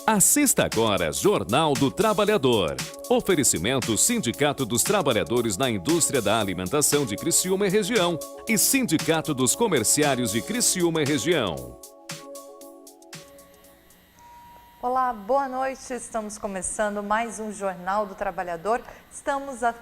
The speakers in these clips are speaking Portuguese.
Assista agora Jornal do Trabalhador. Oferecimento Sindicato dos Trabalhadores na Indústria da Alimentação de Criciúma e Região e Sindicato dos Comerciários de Criciúma e Região. Olá, boa noite. Estamos começando mais um Jornal do Trabalhador.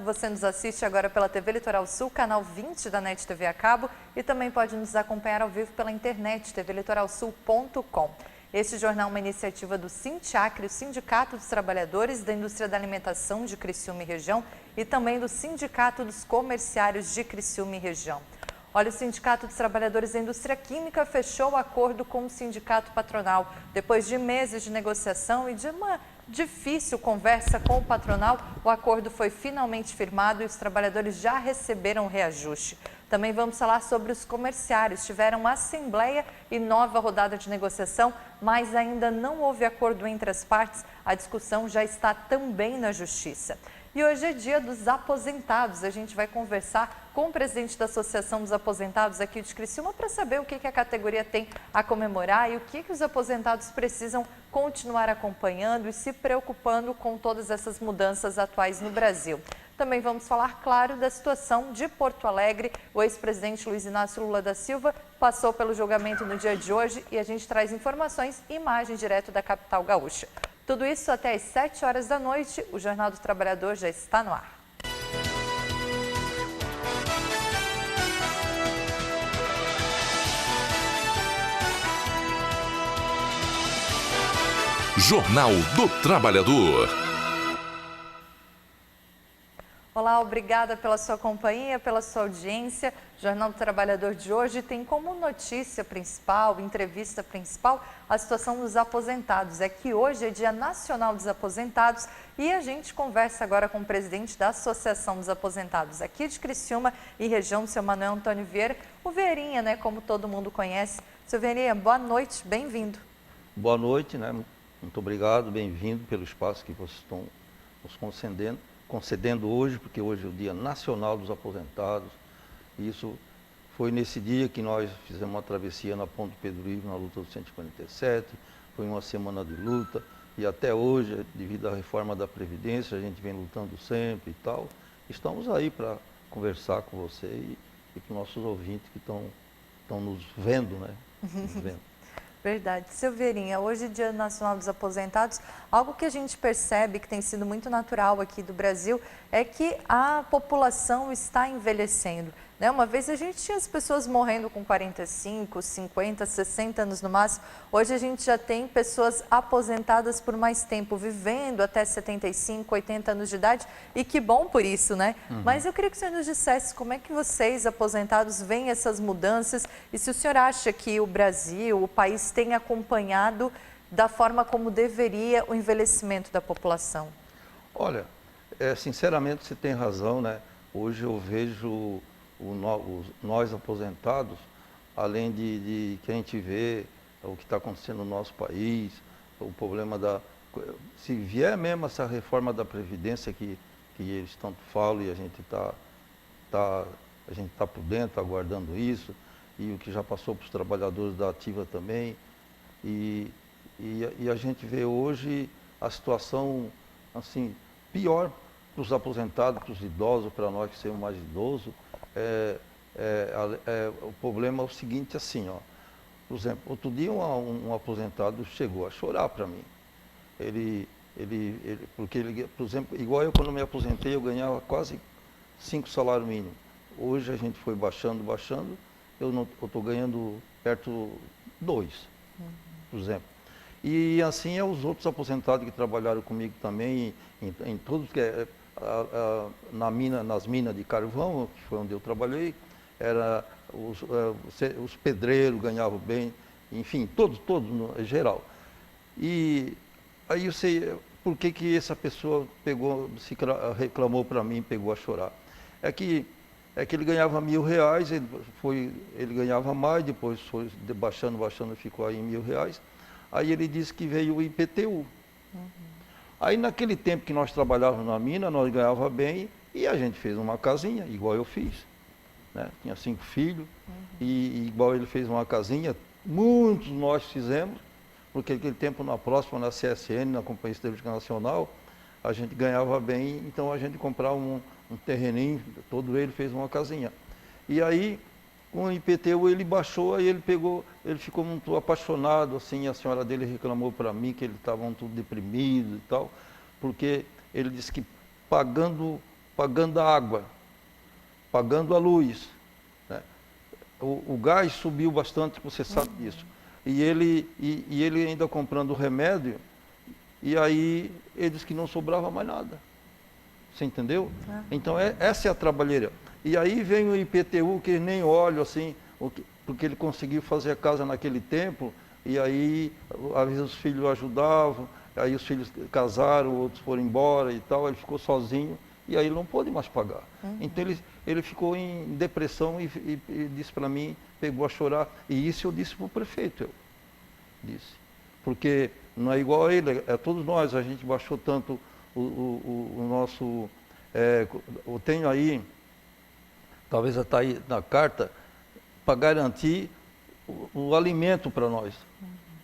Você nos assiste agora pela TV Litoral Sul, canal 20 da NET TV a cabo e também pode nos acompanhar ao vivo pela internet, tvlitoralsul.com. Este jornal é uma iniciativa do Sintiacre, o Sindicato dos Trabalhadores da Indústria da Alimentação de Criciúma e Região e também do Sindicato dos Comerciários de Criciúma e Região. Olha, o Sindicato dos Trabalhadores da Indústria Química fechou o acordo com o sindicato patronal. Depois de meses de negociação e de uma difícil conversa com o patronal, o acordo foi finalmente firmado e os trabalhadores já receberam o reajuste. Também vamos falar sobre os comerciários. Tiveram uma assembleia e nova rodada de negociação, mas ainda não houve acordo entre as partes. A discussão já está também na Justiça. E hoje é dia dos aposentados. A gente vai conversar com o presidente da Associação dos Aposentados aqui de Criciúma para saber o que a categoria tem a comemorar e o que os aposentados precisam continuar acompanhando e se preocupando com todas essas mudanças atuais no Brasil. Também vamos falar, claro, da situação de Porto Alegre. O ex-presidente Luiz Inácio Lula da Silva passou pelo julgamento no dia de hoje e a gente traz informações e imagem direto da capital gaúcha. Tudo isso até às 7 horas da noite. O Jornal do Trabalhador já está no ar. Jornal do Trabalhador. Olá, obrigada pela sua companhia, pela sua audiência. O Jornal do Trabalhador de hoje tem como notícia principal, entrevista principal, a situação dos aposentados. É que hoje é Dia Nacional dos Aposentados e a gente conversa agora com o presidente da Associação dos Aposentados aqui de Criciúma e região, o seu Manuel Antônio Vieira, o Vieirinha, né, como todo mundo conhece. Seu Vieirinha, boa noite, bem-vindo. Boa noite, né? Muito obrigado, bem-vindo pelo espaço que vocês estão nos concedendo hoje, porque hoje é o Dia Nacional dos Aposentados. Isso foi nesse dia que nós fizemos uma travessia na Ponte Pedro Ivo, na luta do 147, foi uma semana de luta, e até hoje, devido à reforma da Previdência, a gente vem lutando sempre e tal. Estamos aí para conversar com você e com nossos ouvintes que estão nos vendo, né? Nos vendo. Verdade. Seu Vieirinha, hoje é Dia Nacional dos Aposentados, algo que a gente percebe que tem sido muito natural aqui do Brasil é que a população está envelhecendo, né? Uma vez a gente tinha as pessoas morrendo com 45, 50, 60 anos no máximo, hoje a gente já tem pessoas aposentadas por mais tempo, vivendo até 75, 80 anos de idade e que bom por isso, né? Mas eu queria que o senhor nos dissesse como é que vocês, aposentados, veem essas mudanças e se o senhor acha que o Brasil, o país tem acompanhado da forma como deveria o envelhecimento da população. Olha, sinceramente você tem razão, né? Hoje eu vejo nós aposentados, além de que a gente vê o que está acontecendo no nosso país, o problema se vier mesmo essa reforma da Previdência que eles tanto falam e a gente está por dentro aguardando isso, e o que já passou para os trabalhadores da ativa também, e a gente vê hoje a situação assim, pior para os aposentados, para os idosos, para nós que somos mais idosos. O problema é o seguinte, assim, ó, por exemplo, outro dia um aposentado chegou a chorar para mim. Porque por exemplo, igual eu quando me aposentei, eu ganhava quase 5 salários mínimos. Hoje a gente foi baixando, eu estou ganhando perto 2, por exemplo. E assim é os outros aposentados que trabalharam comigo também, em todos, nas minas de carvão, que foi onde eu trabalhei, os pedreiros ganhavam bem, enfim, todos em geral. E aí eu sei por que essa pessoa reclamou para mim, pegou a chorar. É que ele ganhava R$1.000, ele ganhava mais, depois foi baixando, ficou aí em R$1.000. Aí ele disse que veio o IPTU. Aí naquele tempo que nós trabalhávamos na mina, nós ganhávamos bem e a gente fez uma casinha, igual eu fiz. Né? Tinha 5 filhos e igual ele fez uma casinha, muitos nós fizemos, porque naquele tempo na Próxima, na CSN, na Companhia Siderúrgica Nacional, a gente ganhava bem, então a gente comprava um terreninho, todo ele fez uma casinha. E aí, com o IPTU ele baixou, aí ele ficou muito apaixonado, assim, a senhora dele reclamou para mim que ele estava tudo deprimido e tal, porque ele disse que pagando a água, pagando a luz, né? O gás subiu bastante, você sabe disso. E ele ainda comprando remédio, e aí ele disse que não sobrava mais nada. Você entendeu? Então essa é a trabalheira. E aí vem o IPTU, que nem olho assim, porque ele conseguiu fazer a casa naquele tempo, e aí às vezes os filhos ajudavam, aí os filhos casaram, outros foram embora e tal, ele ficou sozinho, e aí ele não pôde mais pagar. Então ele ficou em depressão e disse para mim, pegou a chorar, e isso eu disse para o prefeito, eu disse. Porque não é igual a ele, é todos nós, a gente baixou tanto o nosso... eu tenho aí, talvez está aí na carta, para garantir o alimento para nós.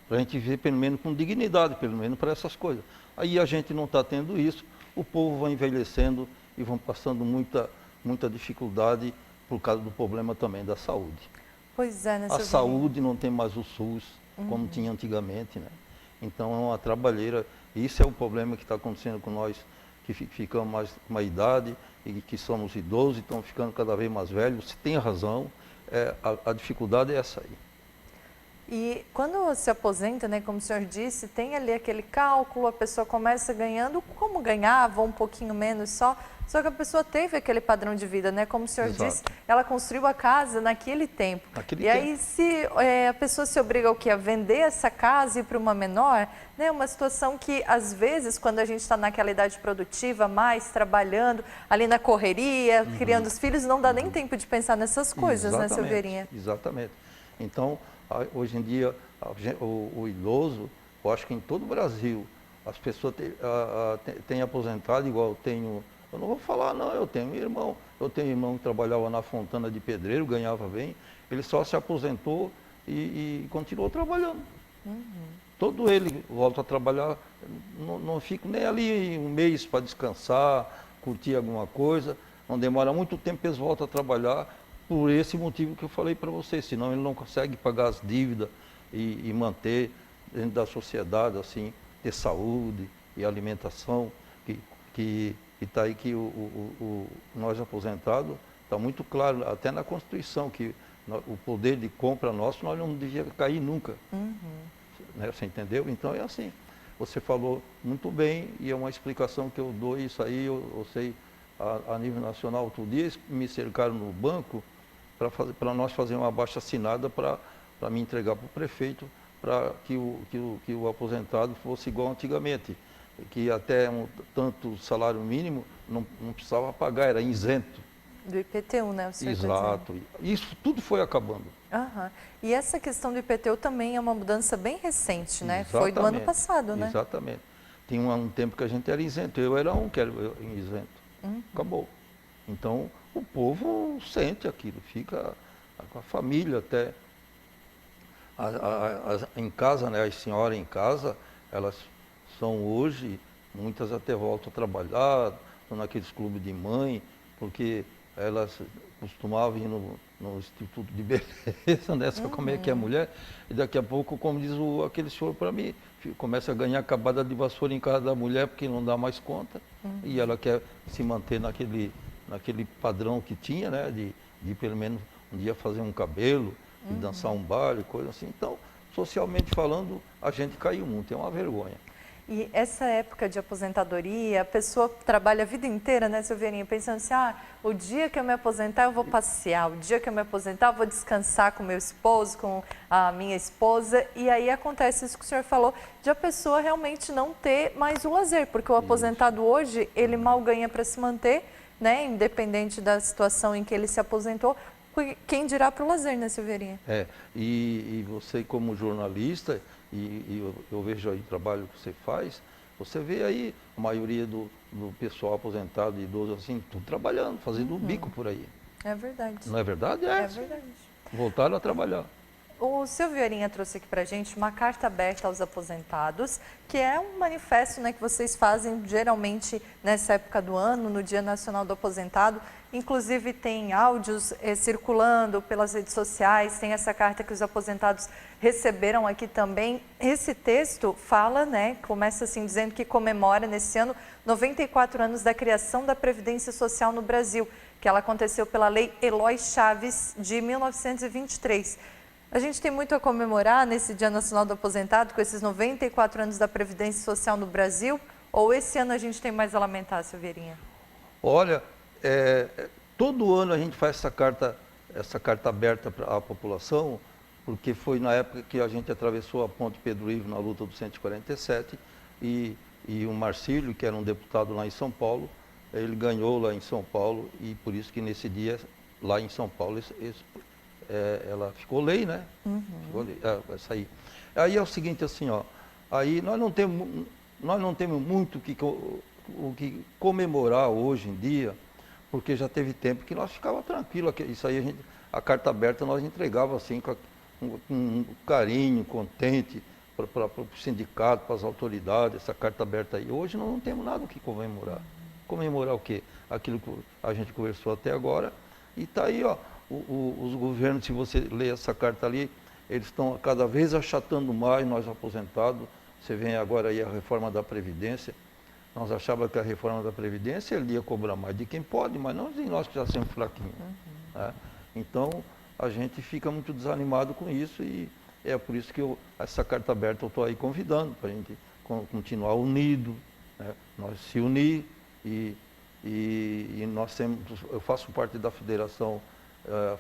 Para a gente viver pelo menos com dignidade, pelo menos para essas coisas. Aí a gente não está tendo isso, o povo vai envelhecendo e vão passando muita dificuldade por causa do problema também da saúde. Pois é, né, A saúde não tem mais o SUS, como tinha antigamente, né? Então é uma trabalheira, isso é o problema que está acontecendo com nós, que ficamos mais com uma idade e que somos idosos e estamos ficando cada vez mais velhos. Você tem razão, a dificuldade é essa aí. E quando se aposenta, né, como o senhor disse, tem ali aquele cálculo, a pessoa começa ganhando como ganhava, um pouquinho menos só que a pessoa teve aquele padrão de vida, né? Como o senhor disse, ela construiu a casa naquele tempo. Aí, se a pessoa se obriga ao quê? A vender essa casa e ir para uma menor, né? Uma situação que, às vezes, quando a gente está naquela idade produtiva, mais trabalhando, ali na correria, criando os filhos, não dá nem tempo de pensar nessas coisas, né, Silveirinha? Exatamente. Então, hoje em dia, o idoso, eu acho que em todo o Brasil, as pessoas têm aposentado, igual eu tenho, eu não vou falar não, eu tenho irmão que trabalhava na Fontana de Pedreiro, ganhava bem, ele só se aposentou e continuou trabalhando. Todo ele volta a trabalhar, não fico nem ali um mês para descansar, curtir alguma coisa, não demora muito tempo, eles voltam a trabalhar, por esse motivo que eu falei para você, senão ele não consegue pagar as dívidas e manter dentro da sociedade, assim, ter saúde e alimentação, que está aí que nós aposentados, está muito claro, até na Constituição, que o poder de compra nosso, nós não devia cair nunca. Né, você entendeu? Então é assim, você falou muito bem e é uma explicação que eu dou, isso aí eu sei a nível nacional. Outro dia me cercaram no banco, para nós fazer uma abaixo-assinada para me entregar para o prefeito, para que o aposentado fosse igual antigamente, que até tanto salário mínimo não precisava pagar, era isento. Do IPTU, né? O senhor Exato. Isso tudo foi acabando. E essa questão do IPTU também é uma mudança bem recente, né? Exatamente. Foi do ano passado, né? Exatamente. Tinha um tempo que a gente era isento, eu era um que era isento. Acabou. Então, o povo sente aquilo, fica com a família até. Em casa, né, as senhoras em casa, elas são hoje, muitas até voltam a trabalhar, estão naqueles clubes de mãe, porque elas costumavam ir no Instituto de Beleza, né, sabe como é que é a mulher, e daqui a pouco, como diz aquele senhor para mim, começa a ganhar acabada de vassoura em casa da mulher, porque não dá mais conta, e ela quer se manter naquele padrão que tinha, né, de pelo menos um dia fazer um cabelo, de dançar um baile, coisa assim. Então, socialmente falando, a gente caiu muito, é uma vergonha. E essa época de aposentadoria, a pessoa trabalha a vida inteira, né, Silveirinha, pensando assim, o dia que eu me aposentar eu vou passear, o dia que eu me aposentar eu vou descansar com meu esposo, com a minha esposa, e aí acontece isso que o senhor falou, de a pessoa realmente não ter mais o lazer, porque o aposentado hoje, ele mal ganha para se manter, né, independente da situação em que ele se aposentou. Quem dirá para o lazer, né, Silveirinha? E você como jornalista, e eu vejo aí o trabalho que você faz, você vê aí a maioria do pessoal aposentado e idoso assim, tudo trabalhando, fazendo um bico por aí. É verdade. Não é verdade? É verdade. Voltaram a trabalhar. O seu Viorinha trouxe aqui para a gente uma carta aberta aos aposentados, que é um manifesto, né, que vocês fazem geralmente nessa época do ano, no Dia Nacional do Aposentado. Inclusive tem áudios circulando pelas redes sociais, tem essa carta que os aposentados receberam aqui também. Esse texto fala, né, começa assim dizendo que comemora nesse ano 94 anos da criação da Previdência Social no Brasil, que ela aconteceu pela Lei Eloy Chaves de 1923. A gente tem muito a comemorar nesse Dia Nacional do Aposentado, com esses 94 anos da Previdência Social no Brasil, ou esse ano a gente tem mais a lamentar, seu Vieirinha? Olha, todo ano a gente faz essa carta aberta para a população, porque foi na época que a gente atravessou a Ponte Pedro Ivo na luta do 147 e o Marcílio, que era um deputado lá em São Paulo, ele ganhou lá em São Paulo e por isso que nesse dia, lá em São Paulo, ela ficou lei, né? Ficou lei, vai sair. Aí é o seguinte, assim, ó, aí nós não temos muito o que comemorar hoje em dia, porque já teve tempo que nós ficava tranquilo, isso aí a carta aberta nós entregava assim com carinho, contente para o sindicato, para as autoridades, essa carta aberta aí. Hoje nós não temos nada o que comemorar. Comemorar o quê? Aquilo que a gente conversou até agora e está aí, ó. Os governos, se você ler essa carta ali, eles estão cada vez achatando mais nós aposentados. Você vê agora aí a reforma da Previdência. Nós achávamos que a reforma da Previdência ele ia cobrar mais de quem pode, mas não de nós que já somos fraquinhos. Né? Então, a gente fica muito desanimado com isso e é por isso que essa carta aberta eu estou aí convidando para a gente continuar unido, né? Nós se unir e nós temos, eu faço parte da Federação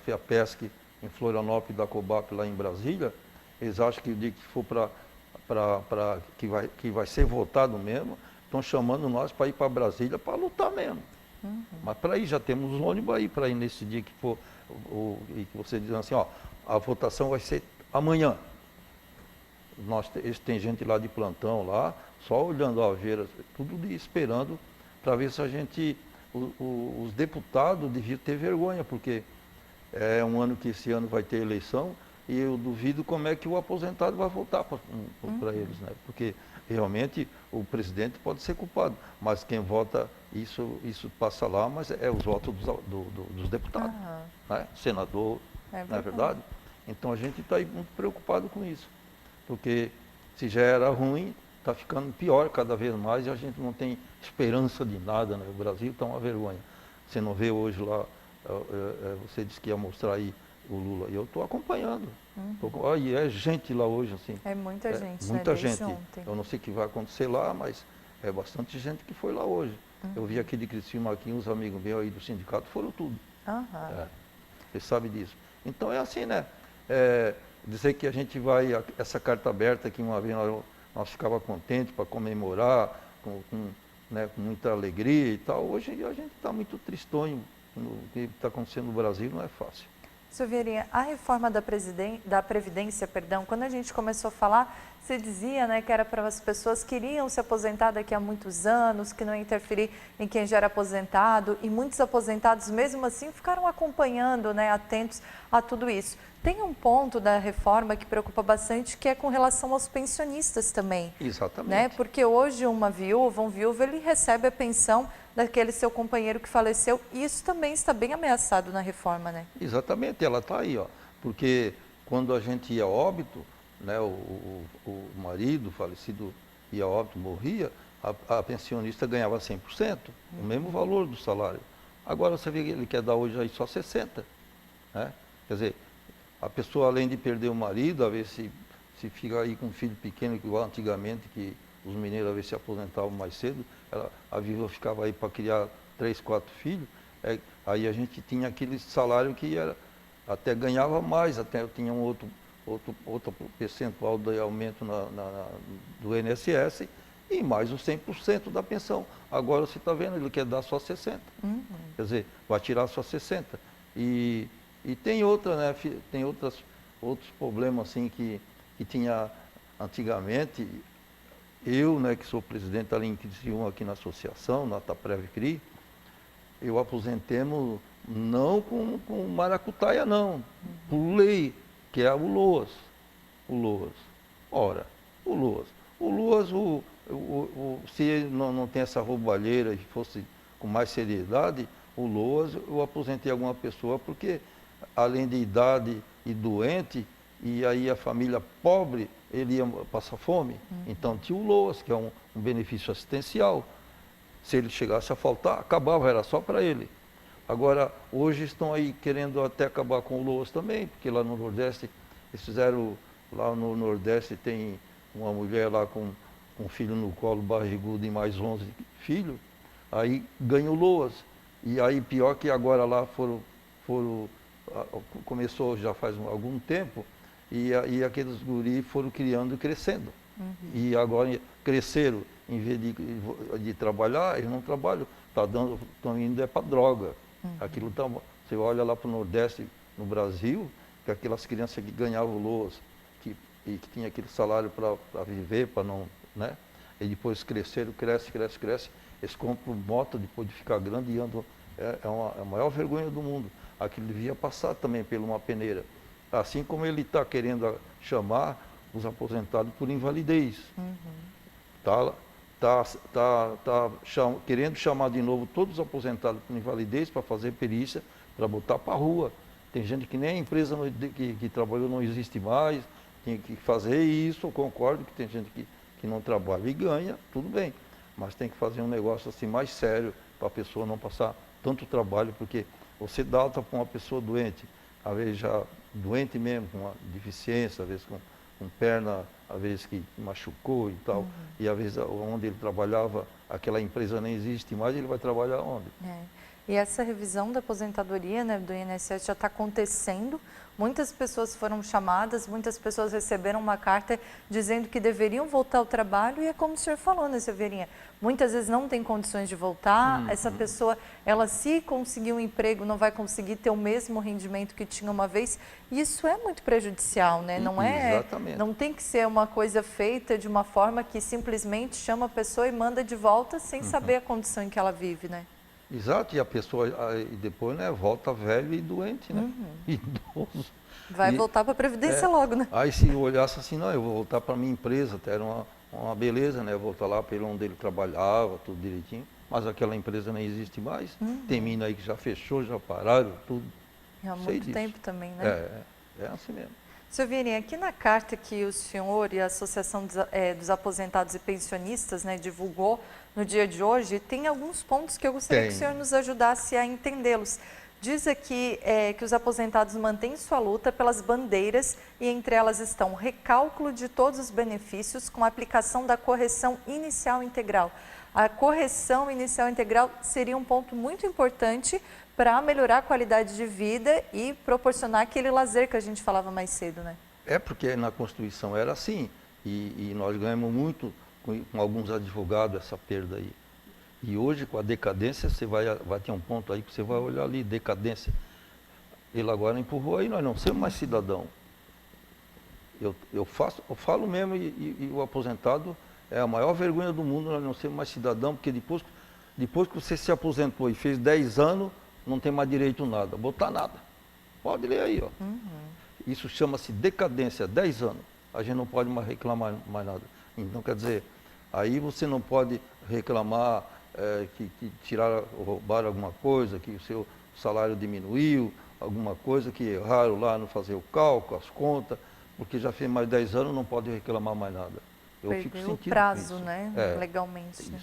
FEAPESC em Florianópolis, da COBAP lá em Brasília. Eles acham que o dia que for que vai ser votado mesmo, estão chamando nós para ir para Brasília para lutar mesmo. Mas para ir já temos os ônibus aí para ir nesse dia que for e que você diz assim, ó, a votação vai ser amanhã. Eles têm gente lá de plantão lá, só olhando a Aveira, tudo esperando para ver se a gente, os deputados deviam ter vergonha, porque é um ano que esse ano vai ter eleição e eu duvido como é que o aposentado vai votar para eles, né? Porque realmente o presidente pode ser culpado, mas quem vota, isso passa lá, mas é os votos dos deputados, né? Senador, não é verdade? Então a gente está aí muito preocupado com isso, porque se já era ruim, está ficando pior cada vez mais e a gente não tem esperança de nada, né? O Brasil está uma vergonha. Você não vê hoje lá, você disse que ia mostrar aí o Lula, e eu estou acompanhando. E é gente lá hoje, assim. É muita gente, muita né? gente. Eu não sei o que vai acontecer lá, mas é bastante gente que foi lá hoje. Eu vi aqui de Criciúma, aqui uns amigos meus aí do sindicato foram tudo. Você sabe disso. Então é assim, né? Dizer que a gente vai, essa carta aberta que uma vez nós ficava contentes para comemorar, com muita alegria e tal. Hoje a gente está muito tristonho. O que está acontecendo no Brasil não é fácil. Seu Vieirinha, a reforma da Previdência, quando a gente começou a falar, você dizia, né, que era para as pessoas que iriam se aposentar daqui a muitos anos, que não ia interferir em quem já era aposentado, e muitos aposentados, mesmo assim, ficaram acompanhando, né, atentos a tudo isso. Tem um ponto da reforma que preocupa bastante, que é com relação aos pensionistas também. Exatamente. Né? Porque hoje um viúvo, ele recebe a pensão daquele seu companheiro que faleceu, e isso também está bem ameaçado na reforma, né? Exatamente, ela está aí, ó, porque quando a gente ia a óbito, né, o marido falecido ia a óbito, morria, a pensionista ganhava 100%, o mesmo valor do salário. Agora você vê que ele quer dar hoje aí só 60%, né? Quer dizer, a pessoa além de perder o marido, a ver se fica aí com um filho pequeno, igual antigamente, que os mineiros às vezes se aposentavam mais cedo, a viúva ficava aí para criar 3, 4 filhos, aí a gente tinha aquele salário que até ganhava mais, até tinha um outro percentual de aumento do INSS e mais os 100% da pensão. Agora você está vendo, ele quer dar só 60%. Quer dizer, vai tirar só 60%. E tem outra, né, tem outros problemas assim que tinha antigamente. Eu, né, que sou presidente ali em Criciúma, aqui na associação, na Taprev-CRI, eu aposentemos não com maracutaia, não, por lei. que é o LOAS. O LOAS. Ora, o LOAS. O LOAS, se ele não tem essa roubalheira e fosse com mais seriedade, o LOAS, eu aposentei alguma pessoa porque, além de idade e doente, e aí a família pobre, ele ia passar fome. Então tinha o LOAS, que é um benefício assistencial. Se ele chegasse a faltar, acabava, era só para ele. Agora, hoje estão aí querendo até acabar com o LOAS também, porque lá no Nordeste, eles fizeram, lá no Nordeste tem uma mulher lá com um filho no colo, barrigudo, e mais 11 filhos, aí ganha o LOAS. E aí, pior que agora lá começou já faz algum tempo, e aqueles guris foram criando e crescendo. E agora cresceram, em vez de trabalhar, eles não trabalham, estão indo para droga. Aquilo você olha lá para o Nordeste, no Brasil, que aquelas crianças que ganhavam LOAS, e que tinha aquele salário para viver, para não, né? E depois cresceram, cresce, eles compram moto depois de ficar grande e andam, é a maior vergonha do mundo. Aquilo devia passar também por uma peneira. Assim como ele está querendo chamar os aposentados por invalidez. Querendo chamar de novo todos os aposentados por invalidez para fazer perícia, para botar para a rua. Tem gente que nem a empresa que trabalhou não existe mais, tem que fazer isso. Eu concordo que tem gente que não trabalha e ganha, tudo bem. Mas tem que fazer um negócio assim mais sério para a pessoa não passar tanto trabalho, porque você dá alta para uma pessoa doente, às vezes já doente mesmo, com uma deficiência, às vezes com perna, às vezes que machucou e tal, e às vezes onde ele trabalhava, aquela empresa nem existe mais, ele vai trabalhar onde? E essa revisão da aposentadoria, né, do INSS já está acontecendo. Muitas pessoas foram chamadas, muitas pessoas receberam uma carta dizendo que deveriam voltar ao trabalho, e é como o senhor falou, né, Silveirinha? Muitas vezes não tem condições de voltar, essa pessoa, ela se conseguir um emprego, não vai conseguir ter o mesmo rendimento que tinha uma vez, e isso é muito prejudicial, né? Não Exatamente. Não tem que ser uma coisa feita de uma forma que simplesmente chama a pessoa e manda de volta sem saber a condição em que ela vive, né? Exato, e a pessoa depois, né, volta velho e doente, né? Idoso. Vai voltar para a Previdência logo, né? Aí se olhasse assim, não, eu vou voltar para a minha empresa, até era uma beleza, né? Voltar lá pelo onde ele trabalhava, tudo direitinho, mas aquela empresa nem existe mais. Tem mina aí que já fechou, já pararam, tudo. Há muito tempo também, né? É assim mesmo. Silveirinha, aqui na carta que o senhor e a Associação dos Aposentados e Pensionistas, né, divulgou no dia de hoje, tem alguns pontos que eu gostaria que o senhor nos ajudasse a entendê-los. Diz aqui que os aposentados mantêm sua luta pelas bandeiras, e entre elas estão recálculo de todos os benefícios com a aplicação da correção inicial integral. A correção inicial integral seria um ponto muito importante para melhorar a qualidade de vida e proporcionar aquele lazer que a gente falava mais cedo, né? É porque na Constituição era assim, e nós ganhamos muito com alguns advogados essa perda aí. E hoje, com a decadência, você vai ter um ponto aí que você vai olhar ali, decadência. Ele agora empurrou aí, nós não somos mais cidadão. Eu falo mesmo, e o aposentado é a maior vergonha do mundo, nós não somos mais cidadão, porque depois que você se aposentou e fez 10 anos, não tem mais direito a nada, botar nada. Pode ler aí, ó. Isso chama-se decadência, 10 anos. A gente não pode mais reclamar mais nada. Então, quer dizer, aí você não pode reclamar que tiraram ou roubaram alguma coisa, que o seu salário diminuiu, alguma coisa que erraram lá no fazer o cálculo, as contas, porque já fez mais 10 anos, não pode reclamar mais nada. Perdeu o prazo, né? Legalmente. Né?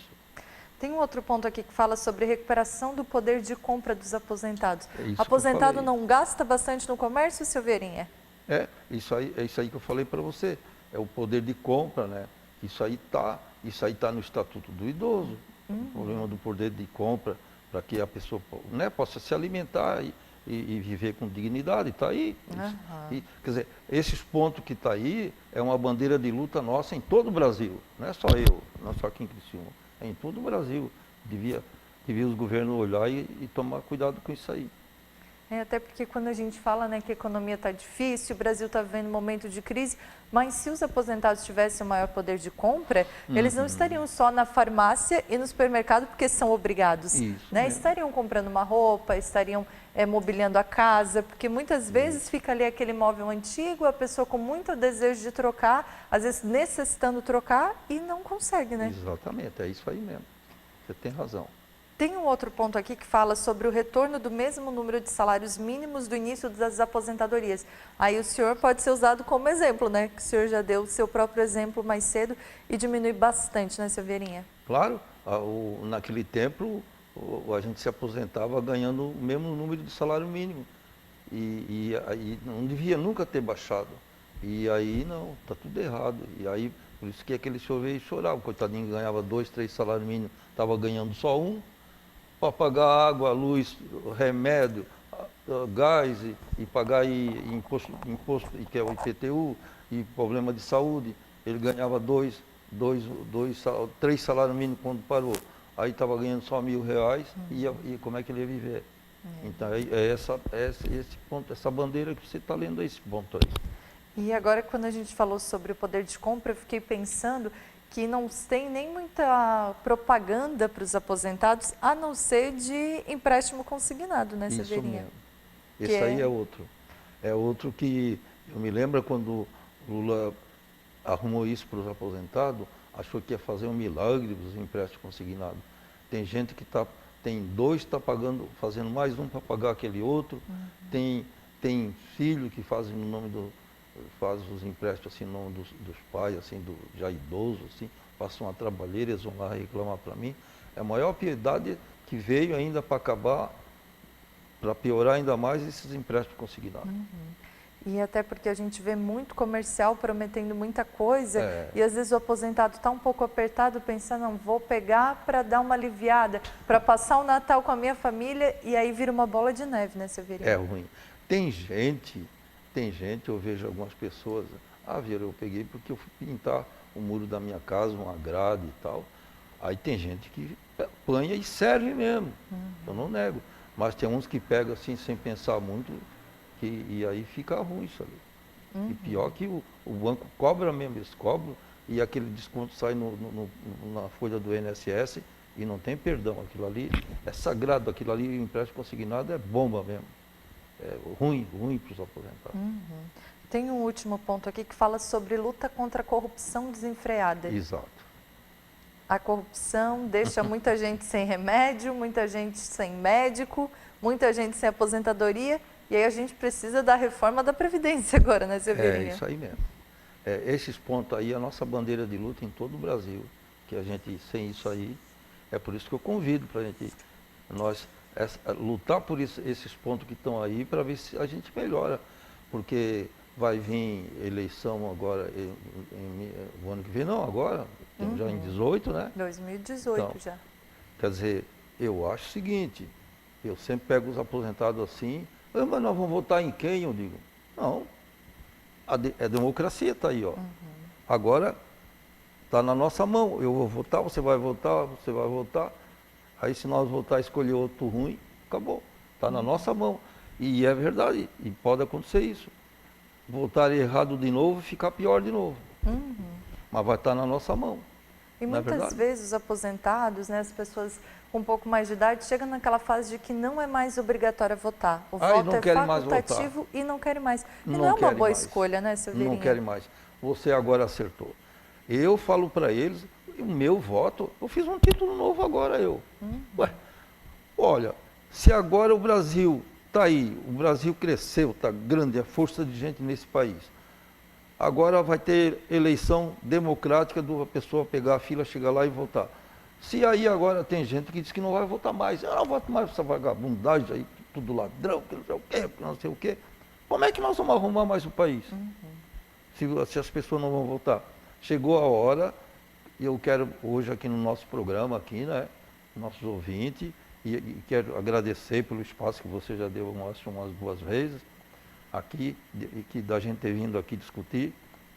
Tem um outro ponto aqui que fala sobre recuperação do poder de compra dos aposentados. Aposentado não gasta bastante no comércio, Silveirinha? É isso aí que eu falei para você. É o poder de compra, né? Isso aí tá no Estatuto do Idoso. O problema do poder de compra, para que a pessoa, né, possa se alimentar e viver com dignidade, está aí. Quer dizer, esses pontos que está aí é uma bandeira de luta nossa em todo o Brasil. Não é só eu, não é só aqui em Criciúma, é em todo o Brasil. Devia os governos olhar e tomar cuidado com isso aí. Até porque quando a gente fala, né, que a economia está difícil, o Brasil está vivendo um momento de crise, mas se os aposentados tivessem o maior poder de compra, eles não estariam só na farmácia e no supermercado porque são obrigados, né? Estariam comprando uma roupa, estariam mobiliando a casa, porque muitas vezes fica ali aquele móvel antigo, a pessoa com muito desejo de trocar, às vezes necessitando trocar e não consegue, né? Exatamente, é isso aí mesmo. Você tem razão. Tem um outro ponto aqui que fala sobre o retorno do mesmo número de salários mínimos do início das aposentadorias. Aí o senhor pode ser usado como exemplo, né? Que o senhor já deu o seu próprio exemplo mais cedo e diminui bastante, né, seu Vieirinha? Claro, naquele tempo a gente se aposentava ganhando o mesmo número de salário mínimo. E aí não devia nunca ter baixado. E aí não, está tudo errado. E aí, por isso que aquele senhor veio chorar. O coitadinho ganhava 2, 3 salários mínimos, estava ganhando só um. Para pagar água, luz, remédio, gás e pagar imposto, que é o IPTU, e problema de saúde. Ele ganhava 3 salários mínimos quando parou. Aí estava ganhando só R$1.000 e como é que ele ia viver? Então é esse ponto, essa bandeira que você está lendo, esse ponto aí. E agora, quando a gente falou sobre o poder de compra, eu fiquei pensando que não tem nem muita propaganda para os aposentados, a não ser de empréstimo consignado, né, Severinha? Isso mesmo. Esse aí é outro. É outro que, eu me lembro quando Lula arrumou isso para os aposentados, achou que ia fazer um milagre dos empréstimos consignados. Tem gente que tem 2, está pagando, fazendo mais um para pagar aquele outro. Tem filho que faz no nome faz os empréstimos assim, no nome dos pais, assim, já idosos, assim, passam uma trabalheira, eles vão lá reclamar para mim. É a maior piedade que veio ainda para acabar, para piorar ainda mais esses empréstimos consignados. E até porque a gente vê muito comercial prometendo muita coisa e às vezes o aposentado está um pouco apertado, pensando, não, vou pegar para dar uma aliviada, para passar o Natal com a minha família e aí vira uma bola de neve, né, Severinha? É ruim. Tem gente, eu vejo algumas pessoas, Vera, eu peguei porque eu fui pintar o muro da minha casa, uma grade e tal. Aí tem gente que apanha e serve mesmo, eu não nego. Mas tem uns que pegam assim sem pensar muito e aí fica ruim isso ali. E pior que o banco cobra mesmo, eles cobram e aquele desconto sai na folha do INSS e não tem perdão. Aquilo ali é sagrado, aquilo ali, o empréstimo consignado é bomba mesmo. É ruim para os aposentados. Tem um último ponto aqui que fala sobre luta contra a corrupção desenfreada. Exato. A corrupção deixa muita gente sem remédio, muita gente sem médico, muita gente sem aposentadoria, e aí a gente precisa da reforma da Previdência agora, né, Severinha? É isso aí mesmo. Esses pontos aí, a nossa bandeira de luta em todo o Brasil, que a gente, sem isso aí, é por isso que eu convido para nós lutar por esses pontos que estão aí, para ver se a gente melhora, porque vai vir eleição agora, o ano que vem, não, agora, já em 18, né? 2018 então, já. Quer dizer, eu acho o seguinte, eu sempre pego os aposentados assim, mas nós vamos votar em quem? Eu digo, não, a democracia está aí, ó. Agora, está na nossa mão, eu vou votar, você vai votar, aí se nós votar escolher outro ruim, acabou, está na nossa mão. E é verdade, e pode acontecer isso. Votar errado de novo, ficar pior de novo. Mas vai estar na nossa mão. E muitas vezes os aposentados, né, as pessoas com um pouco mais de idade, chegam naquela fase de que não é mais obrigatório votar. O voto é facultativo e não querem mais. E não é uma boa escolha, né, seu Vieirinha? Não querem mais. Você agora acertou. Eu falo para eles, o meu voto, eu fiz um título novo agora, Ué, olha, se agora o Brasil está aí, o Brasil cresceu, está grande, a força de gente nesse país. Agora vai ter eleição democrática da pessoa pegar a fila, chegar lá e votar. Se aí agora tem gente que diz que não vai votar mais, eu não voto mais essa vagabundagem aí, tudo ladrão, que não sei o quê, que não sei o quê. Como é que nós vamos arrumar mais o país? Se as pessoas não vão votar. Chegou a hora, e eu quero hoje aqui no nosso programa, aqui, né, nossos ouvintes, e quero agradecer pelo espaço que você já deu umas 2 vezes, aqui, que da gente ter vindo aqui discutir,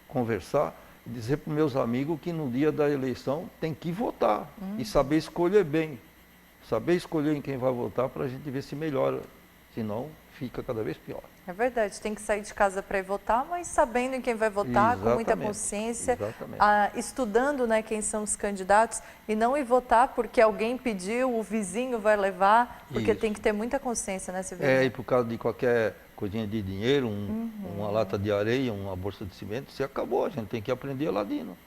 conversar, e dizer para os meus amigos que no dia da eleição tem que votar e saber escolher bem. Saber escolher em quem vai votar para a gente ver se melhora. Senão fica cada vez pior. É verdade, tem que sair de casa para ir votar, mas sabendo em quem vai votar, com muita Exatamente, consciência, exatamente. estudando, né, quem são os candidatos e não ir votar porque alguém pediu, o vizinho vai levar, porque Isso. tem que ter muita consciência, né, Silvia? E por causa de qualquer coisinha de dinheiro, uma lata de areia, uma bolsa de cimento, se acabou, a gente tem que aprender ladino.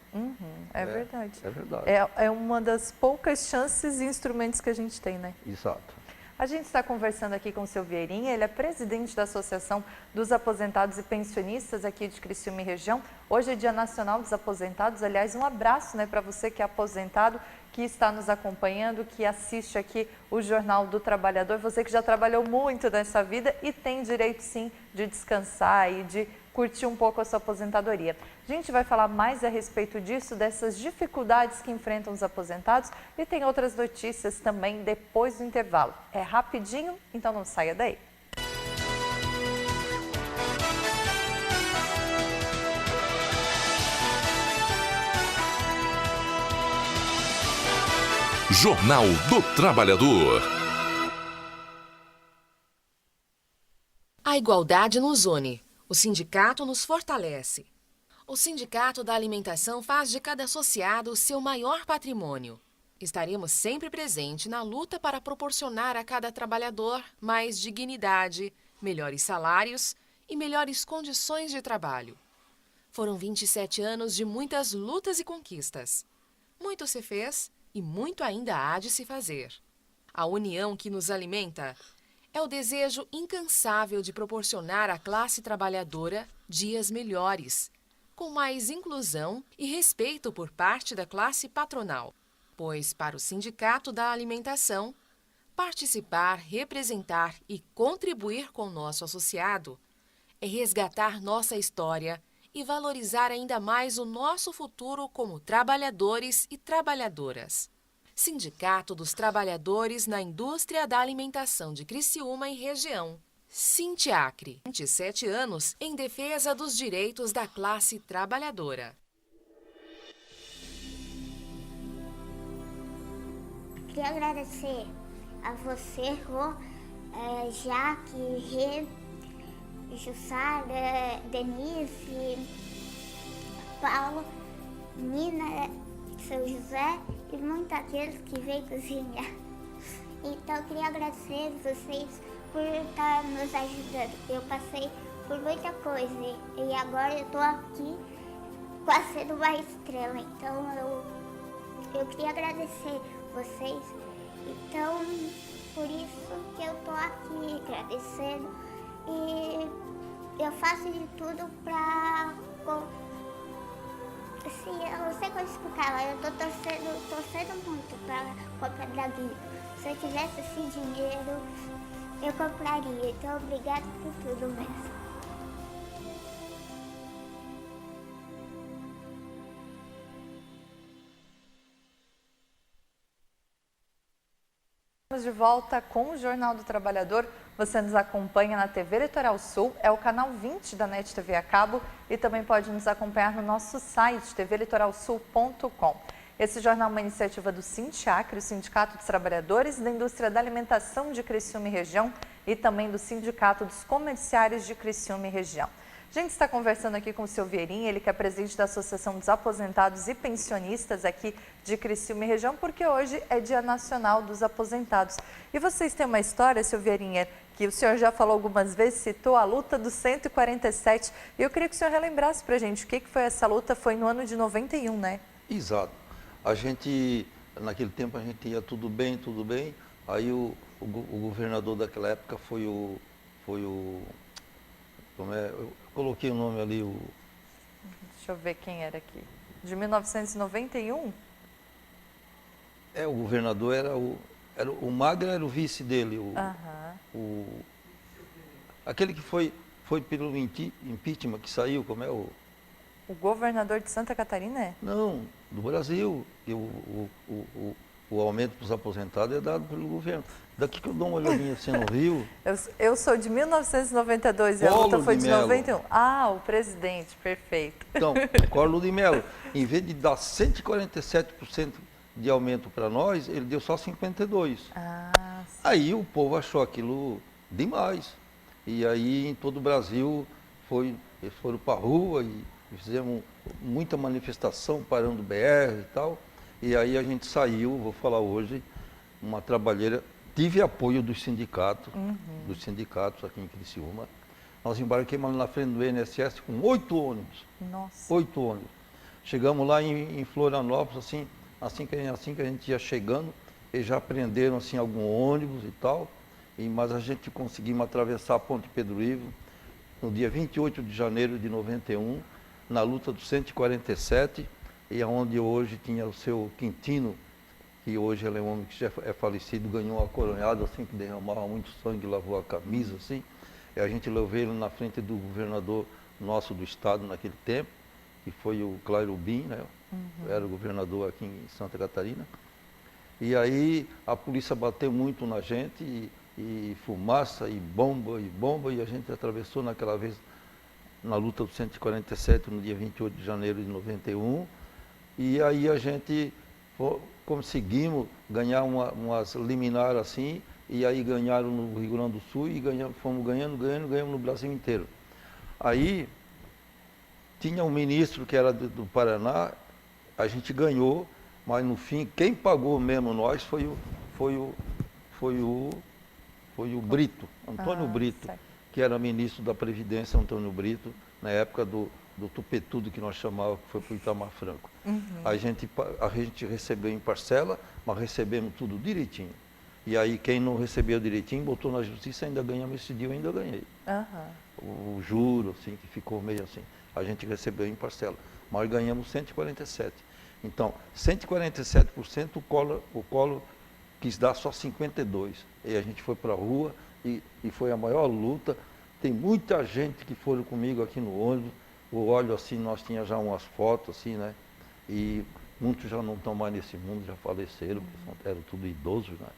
É verdade. É verdade. É uma das poucas chances e instrumentos que a gente tem, né? Exato. A gente está conversando aqui com o seu Vieirinha, ele é presidente da Associação dos Aposentados e Pensionistas aqui de Criciúma e região. Hoje é Dia Nacional dos Aposentados, aliás, um abraço, né, para você que é aposentado, que está nos acompanhando, que assiste aqui o Jornal do Trabalhador, você que já trabalhou muito nessa vida e tem direito sim de descansar e de curtir um pouco a sua aposentadoria. A gente vai falar mais a respeito disso, dessas dificuldades que enfrentam os aposentados e tem outras notícias também depois do intervalo. É rapidinho, então não saia daí. Jornal do Trabalhador. A igualdade nos une. O sindicato nos fortalece. O Sindicato da Alimentação faz de cada associado o seu maior patrimônio. Estaremos sempre presentes na luta para proporcionar a cada trabalhador mais dignidade, melhores salários e melhores condições de trabalho. Foram 27 anos de muitas lutas e conquistas. Muito se fez e muito ainda há de se fazer. A união que nos alimenta é o desejo incansável de proporcionar à classe trabalhadora dias melhores, com mais inclusão e respeito por parte da classe patronal. Pois, para o Sindicato da Alimentação, participar, representar e contribuir com o nosso associado é resgatar nossa história e valorizar ainda mais o nosso futuro como trabalhadores e trabalhadoras. Sindicato dos Trabalhadores na Indústria da Alimentação de Criciúma e região. Sintiacre, 27 anos em defesa dos direitos da classe trabalhadora. Queria agradecer a você, Rô, Jaque, Rê, Jussara, Denise, Paulo, Nina, São José e muitos aqueles que veio cozinhar. Então, eu queria agradecer vocês por estar nos ajudando. Eu passei por muita coisa e agora eu estou aqui quase sendo uma estrela. Então, eu queria agradecer vocês. Então, por isso que eu estou aqui agradecendo. E eu faço de tudo para... Assim, eu não sei como explicar, mas eu tô torcendo muito para comprar Draguinho. Se eu tivesse esse dinheiro, eu compraria. Então, obrigado por tudo mesmo. Estamos de volta com o Jornal do Trabalhador. Você nos acompanha na TV Litoral Sul, é o canal 20 da NET TV a cabo e também pode nos acompanhar no nosso site, tvlitoralsul.com. Esse jornal é uma iniciativa do Sintiacre, o Sindicato dos Trabalhadores da Indústria da Alimentação de Criciúma e região, e também do Sindicato dos Comerciários de Criciúma e região. A gente está conversando aqui com o seu Vieirinha, ele que é presidente da Associação dos Aposentados e Pensionistas aqui de Criciúma e região, porque hoje é Dia Nacional dos Aposentados. E vocês têm uma história, seu Vieirinha, que o senhor já falou algumas vezes, citou a luta dos 147. E eu queria que o senhor relembrasse para a gente o que foi essa luta, foi no ano de 91, né? Exato. A gente, naquele tempo, a gente ia tudo bem, aí o governador daquela época foi o eu coloquei o nome ali, Deixa eu ver quem era aqui. De 1991? o governador o Magno era o vice dele, aquele que foi pelo impeachment, que saiu, como é o... O governador de Santa Catarina é? Não, do Brasil. O aumento para os aposentados é dado pelo governo. Daqui que eu dou uma olhadinha assim no Rio. Eu sou de 1992 e a luta foi de 91. Ah, o presidente, perfeito. Então, Collor de Mello, em vez de dar 147% de aumento para nós, ele deu só 52%. Ah, sim. Aí o povo achou aquilo demais. E aí em todo o Brasil eles foram para a rua e fizemos muita manifestação parando o BR e tal. E aí a gente saiu, vou falar hoje, uma trabalheira, tive apoio dos sindicatos aqui em Criciúma. Nós embarquemos ali na frente do INSS com 8 ônibus. Nossa. 8 ônibus. Chegamos lá em Florianópolis, assim que a gente ia chegando, eles já prenderam assim, algum ônibus e tal, mas a gente conseguimos atravessar a Ponte Pedro Ivo no dia 28 de janeiro de 91, na luta do 147, e onde hoje tinha o seu Quintino, que hoje ele é um homem que já é falecido, ganhou uma coronhada, assim, que derramava muito sangue, lavou a camisa, assim. E a gente levou ele na frente do governador nosso do estado naquele tempo, que foi o Clairo Bin, né? Era o governador aqui em Santa Catarina. E aí a polícia bateu muito na gente, e fumaça, e bomba, e a gente atravessou naquela vez, na luta do 147, no dia 28 de janeiro de 91, e aí a gente conseguimos ganhar umas liminar assim, e aí ganharam no Rio Grande do Sul, e fomos ganhamos no Brasil inteiro. Aí tinha um ministro que era do Paraná, a gente ganhou, mas no fim, quem pagou mesmo nós foi o Brito, Antônio Brito, certo. que era ministro da Previdência, Antônio Brito, na época do tupetudo que nós chamávamos, que foi para o Itamar Franco. A gente recebeu em parcela, mas recebemos tudo direitinho. E aí quem não recebeu direitinho, botou na justiça, ainda ganhamos esse dia, eu ainda ganhei. O juro, assim, que ficou meio assim. A gente recebeu em parcela, mas ganhamos 147. Então, 147%, o Collor quis dar só 52%. E a gente foi para a rua e foi a maior luta. Tem muita gente que foram comigo aqui no ônibus. Eu olho assim, nós tínhamos já umas fotos assim, né? E muitos já não estão mais nesse mundo, já faleceram, porque eram tudo idosos, né?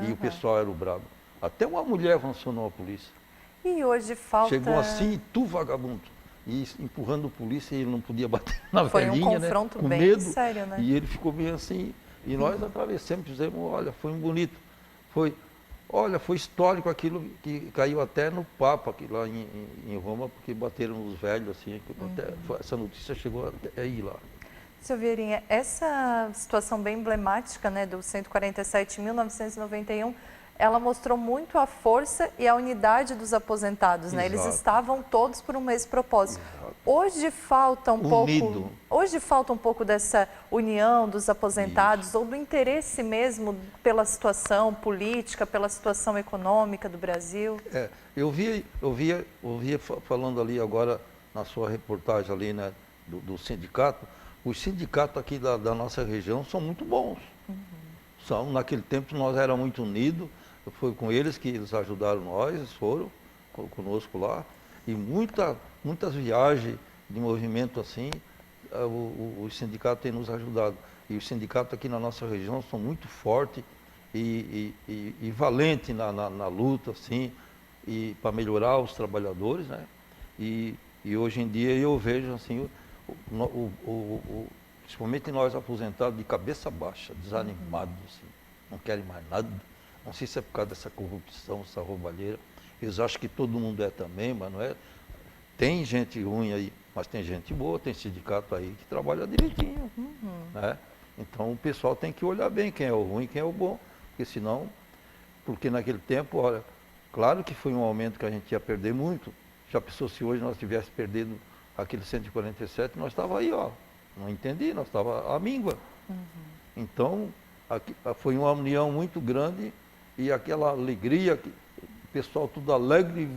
E o pessoal era o brabo. Até uma mulher avançou na polícia. E hoje falta... Chegou assim, tu vagabundo. E empurrando a polícia, e ele não podia bater na velhinha, Foi um confronto, né? Com bem medo, sério, né? E ele ficou bem assim. E nós atravessamos, fizemos, olha, foi um bonito. Foi histórico aquilo que caiu até no Papa, aqui, lá em Roma, porque bateram nos velhos, assim. Essa notícia chegou até aí lá. Seu Vieirinha, essa situação bem emblemática, né, do 147 em 1991, ela mostrou muito a força e a unidade dos aposentados, né? Eles estavam todos por um mesmo propósito. Hoje falta um pouco dessa união dos aposentados, ou do interesse mesmo pela situação política, pela situação econômica do Brasil. Eu via falando ali agora na sua reportagem ali, né, do sindicato. Os sindicatos aqui da nossa região são muito bons. Naquele tempo nós éramos muito unidos. Foi com eles que eles ajudaram nós, eles foram conosco lá. E muitas viagens de movimento assim, os sindicatos têm nos ajudado. E os sindicatos aqui na nossa região são muito fortes e valentes na luta, assim, e para melhorar os trabalhadores, né? E hoje em dia eu vejo assim, principalmente nós aposentados, de cabeça baixa, desanimados, assim, não querem mais nada. Não sei se é por causa dessa corrupção, essa roubalheira. Eles acham que todo mundo é também, mas não é. Tem gente ruim aí, mas tem gente boa, tem sindicato aí que trabalha direitinho. Né? Então o pessoal tem que olhar bem quem é o ruim e quem é o bom, porque naquele tempo, olha, claro que foi um aumento que a gente ia perder muito. Já pensou se hoje nós tivéssemos perdido aquele 147, nós estávamos aí, ó. Não entendi, nós estávamos à míngua. Então, foi uma união muito grande e aquela alegria, o pessoal tudo alegre, e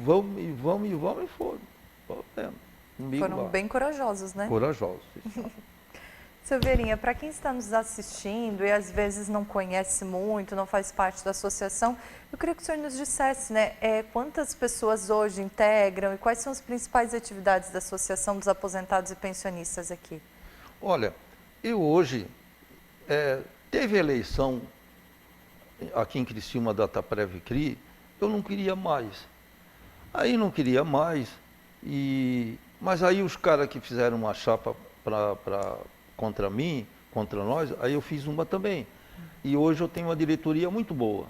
foram. Foram bem corajosos, né? Corajosos. Seu Vieirinha, para quem está nos assistindo e às vezes não conhece muito, não faz parte da associação, eu queria que o senhor nos dissesse, né, quantas pessoas hoje integram e quais são as principais atividades da Associação dos Aposentados e Pensionistas aqui? Olha, eu hoje, teve eleição aqui em Criciúma da Taprev CRI, eu não queria mais. Aí não queria mais, mas aí os caras que fizeram uma chapa contra mim, contra nós, aí eu fiz uma também. E hoje eu tenho uma diretoria muito boa.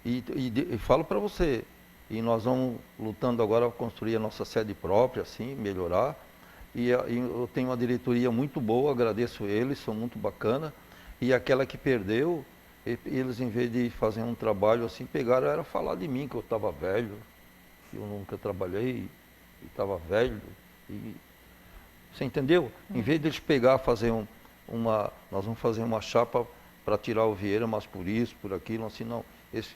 E falo para você, E nós vamos lutando agora para construir a nossa sede própria, assim, melhorar. E eu tenho uma diretoria muito boa, agradeço eles, são muito bacana. E aquela que perdeu, eles em vez de fazer um trabalho assim, pegaram, era falar de mim, que eu estava velho, que eu nunca trabalhei, e estava velho. Você entendeu? Em vez de eles pegar, fazer nós vamos fazer uma chapa para tirar o Vieira, mas por isso, por aquilo, assim, não. Eles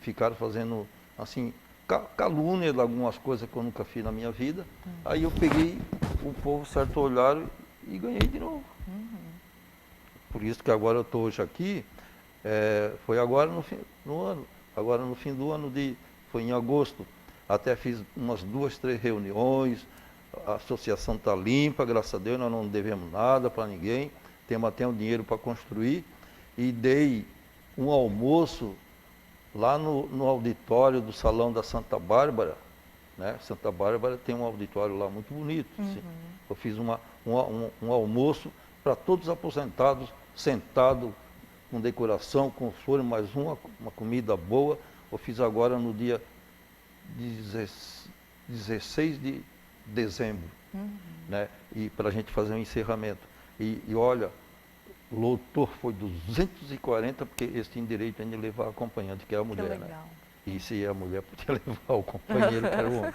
ficaram fazendo, assim, calúnia de algumas coisas que eu nunca fiz na minha vida. Aí eu peguei, o povo certo olharam e ganhei de novo. Por isso que agora eu estou hoje aqui, foi agora no ano, agora no fim do ano, foi em agosto, até fiz umas 2, 3 reuniões, a associação está limpa, graças a Deus, nós não devemos nada para ninguém, temos até um dinheiro para construir, e dei um almoço lá no auditório do Salão da Santa Bárbara, né? Santa Bárbara tem um auditório lá muito bonito. Assim. Eu fiz um almoço para todos os aposentados, sentado, com decoração, com flores, mais uma comida boa. Eu fiz agora no dia 16 de dezembro, né? E para a gente fazer um encerramento. E olha, o lotor foi 240, porque eles tinham direito ainda de levar acompanhante, que é a mulher, né? E se a mulher podia levar o companheiro, que era o homem.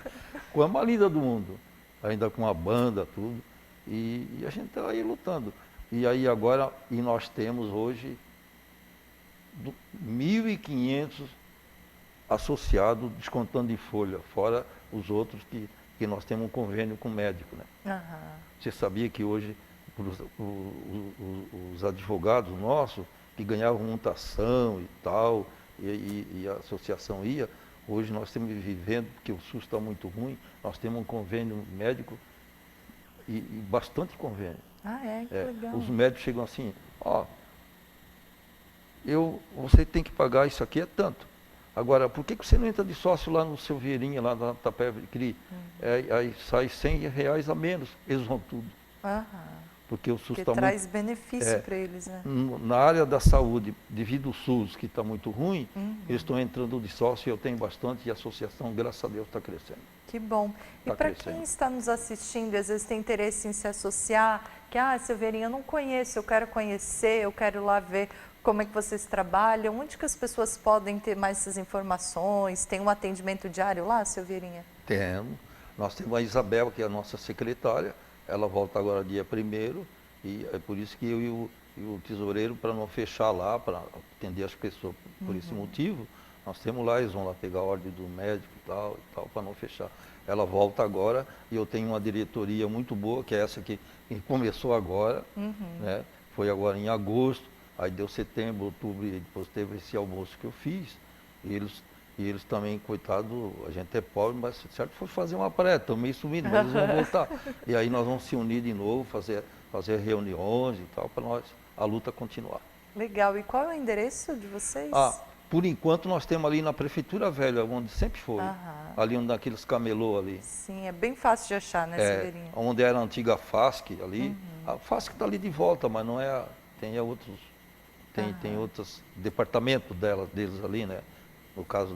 Com a mais linda do mundo, ainda com a banda, tudo. E a gente está aí lutando. E aí agora, nós temos hoje 1.500 associados, descontando em folha, fora os outros que nós temos um convênio com o médico, né? Você sabia que hoje os advogados nossos, que ganhavam mutação e tal, e a associação ia, hoje nós estamos vivendo, porque o SUS está muito ruim, nós temos um convênio médico e bastante convênio. Que legal. Os médicos chegam assim, você tem que pagar isso aqui, é tanto. Agora, por que você não entra de sócio lá no seu Vieirinha, lá na Tapé Cri? Aí sai R$100 a menos, eles vão tudo. Porque o SUS está muito... traz benefício para eles, né? Na área da saúde, devido ao SUS, que está muito ruim, eles estão entrando de sócio, e eu tenho bastante, e a associação, graças a Deus, está crescendo. Que bom. E para quem está nos assistindo, às vezes tem interesse em se associar, que, seu Vieirinha, eu não conheço, eu quero conhecer, eu quero lá ver como é que vocês trabalham, onde que as pessoas podem ter mais essas informações? Tem um atendimento diário lá, seu Vieirinha? Temos. Nós temos a Isabel, que é a nossa secretária, ela volta agora dia 1º, e é por isso que eu e o tesoureiro, para não fechar lá, para atender as pessoas por esse motivo, nós temos lá, eles vão lá pegar a ordem do médico e tal, para não fechar. Ela volta agora e eu tenho uma diretoria muito boa, que é essa que começou agora, né? Foi agora em agosto, aí deu setembro, outubro, e depois teve esse almoço que eu fiz, e eles também, coitado, a gente é pobre, mas certo foi fazer uma praia, estão meio sumindo, mas eles vão voltar. E aí nós vamos se unir de novo, fazer reuniões e tal, para nós a luta continuar. Legal. E qual é o endereço de vocês? Por enquanto nós temos ali na Prefeitura Velha, onde sempre foi. Ali onde aqueles camelô ali. Sim, é bem fácil de achar, né, Severinha? Onde era a antiga FASC ali. A FASC está ali de volta, mas não é. Tem outros. Tem outros departamentos deles ali, né? No caso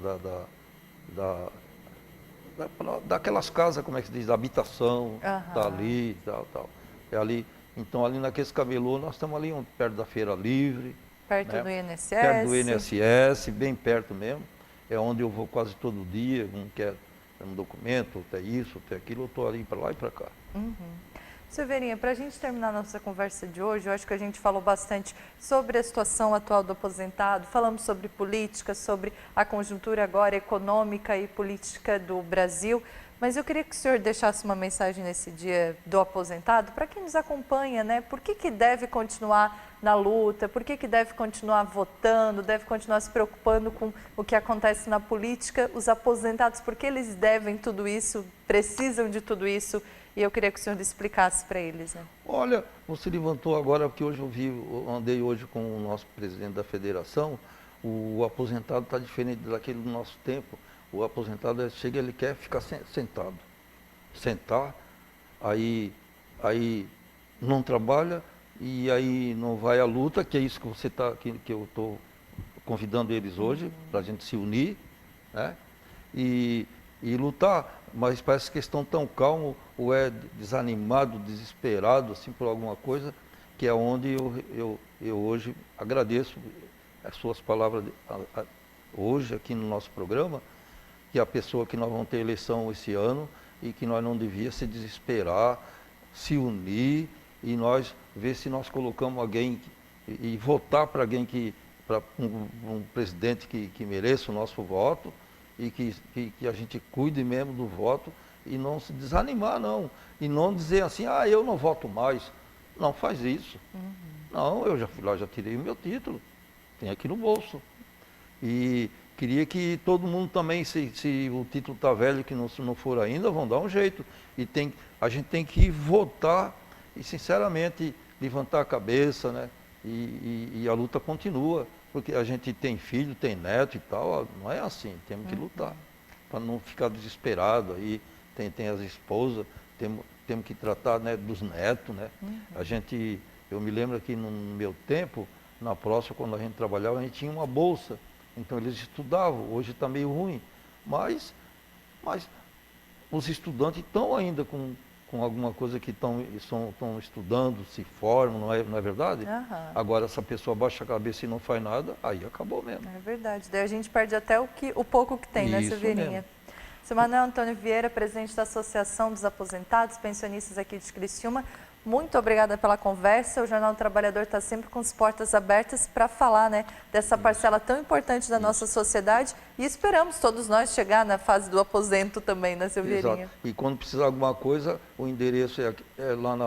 daquelas casas, como é que se diz, da habitação, tá ali e tal. É ali. Então ali naqueles camelô, nós estamos ali perto da Feira Livre. Perto do INSS? Perto do INSS, bem perto mesmo. É onde eu vou quase todo dia, não quer um documento, até isso, até aquilo, eu estou ali para lá e para cá. Severinha, para a gente terminar a nossa conversa de hoje, eu acho que a gente falou bastante sobre a situação atual do aposentado, falamos sobre política, sobre a conjuntura agora econômica e política do Brasil, mas eu queria que o senhor deixasse uma mensagem nesse dia do aposentado, para quem nos acompanha, né? Por que deve continuar na luta, por que deve continuar votando, deve continuar se preocupando com o que acontece na política, os aposentados, porque eles devem tudo isso, precisam de tudo isso, e eu queria que o senhor explicasse para eles, né? Olha, você levantou agora, porque hoje eu andei hoje com o nosso presidente da federação, o aposentado está diferente daquele do nosso tempo. O aposentado chega, ele quer ficar sentado. Sentar, aí não trabalha, e aí não vai à luta, que é isso que você que eu estou convidando eles hoje, para a gente se unir, né? e lutar, mas parece que estão tão calmos ou é desanimado, desesperado assim por alguma coisa, que é onde eu hoje agradeço as suas palavras hoje aqui no nosso programa, que a pessoa que nós vamos ter eleição esse ano e que nós não devíamos se desesperar, se unir e nós ver se nós colocamos alguém e votar para alguém para um presidente que mereça o nosso voto e que a gente cuide mesmo do voto e não se desanimar, não. E não dizer assim, eu não voto mais. Não faz isso. Não, eu já fui lá, já tirei o meu título. Tem aqui no bolso. E queria que todo mundo também, se o título está velho, que não for ainda, vão dar um jeito. E a gente tem que votar e, sinceramente, levantar a cabeça, né? E a luta continua. Porque a gente tem filho, tem neto e tal, não é assim, temos que lutar. Para não ficar desesperado aí, tem as esposas, temos que tratar, né, dos netos, né? Eu me lembro que no meu tempo, na próxima, quando a gente trabalhava, a gente tinha uma bolsa. Então eles estudavam, hoje está meio ruim. Mas os estudantes estão ainda com alguma coisa que estão estudando, se formam, não é verdade? Agora, essa pessoa baixa a cabeça e não faz nada, aí acabou mesmo. É verdade. Daí a gente perde até o pouco que tem, né, Silveirinha? Seu Manuel Antônio Vieira, presidente da Associação dos Aposentados Pensionistas aqui de Criciúma, muito obrigada pela conversa. O Jornal do Trabalhador está sempre com as portas abertas para falar, né, dessa parcela tão importante da nossa sociedade e esperamos todos nós chegar na fase do aposento também, né, Silveirinha? Exato. E quando precisar de alguma coisa, o endereço é lá